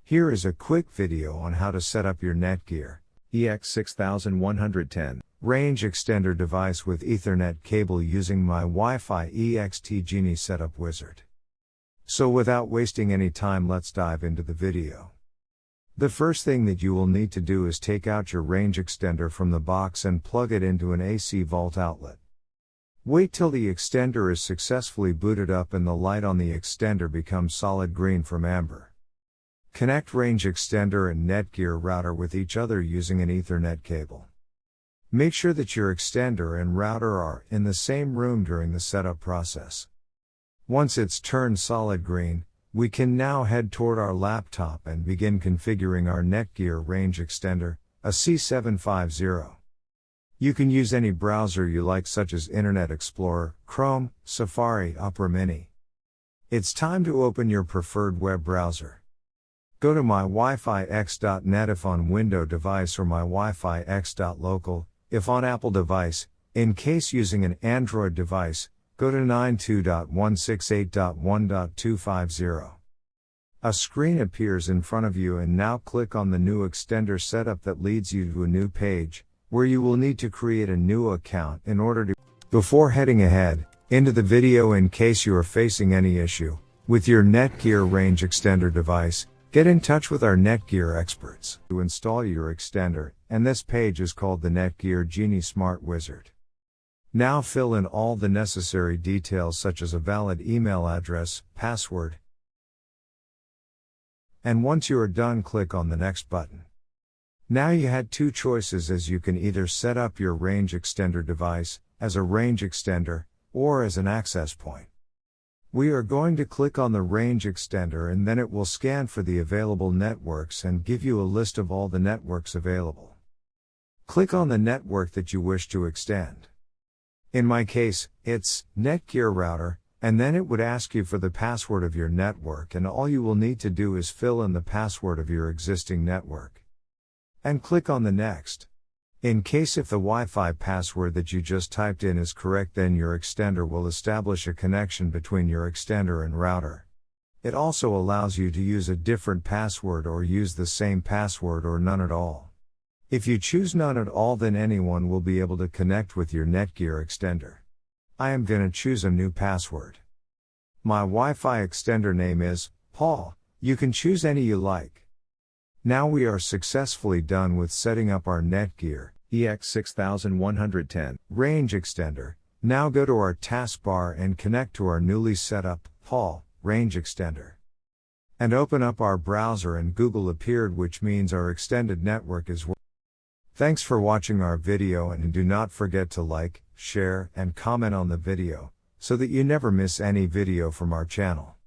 Here is a quick video on how to set up your Netgear EX6110 range extender device with Ethernet cable using my Wi-Fi EXT Genie setup wizard. So without wasting any time, let's dive into the video. The first thing that you will need to do is take out your range extender from the box and plug it into an AC vault outlet. Wait till the extender is successfully booted up and the light on the extender becomes solid green from amber. Connect range extender and Netgear router with each other using an Ethernet cable. Make sure that your extender and router are in the same room during the setup process. Once it's turned solid green, we can now head toward our laptop and begin configuring our Netgear Range Extender, a C750. You can use any browser you like, such as Internet Explorer, Chrome, Safari, Opera Mini. It's time to open your preferred web browser. Go to mywifix.net if on Windows device or mywifix.local, if on Apple device. In case using an Android device, go to 92.168.1.250. A screen appears in front of you, and now click on the new extender setup that leads you to a new page, where you will need to create a new account in order to. Before heading ahead into the video, in case you are facing any issue with your Netgear Range Extender device, get in touch with our Netgear experts to install your extender, and this page is called the Netgear Genie Smart Wizard. Now fill in all the necessary details, such as a valid email address, password, and once you are done, click on the next button. Now you had two choices, as you can either set up your range extender device as a range extender or as an access point. We are going to click on the range extender, and then it will scan for the available networks and give you a list of all the networks available. Click on the network that you wish to extend. In my case, it's Netgear router, and then it would ask you for the password of your network, and all you will need to do is fill in the password of your existing network. And click on the next. In case if the Wi-Fi password that you just typed in is correct, then your extender will establish a connection between your extender and router. It also allows you to use a different password or use the same password or none at all. If you choose none at all, then anyone will be able to connect with your Netgear extender. I am gonna choose a new password. My Wi-Fi extender name is Paul. You can choose any you like. Now we are successfully done with setting up our Netgear EX6110 range extender. Now go to our taskbar and connect to our newly set up Paul range extender. And open up our browser, and Google appeared, which means our extended network is working. Thanks for watching our video, and do not forget to like, share, and comment on the video, so that you never miss any video from our channel.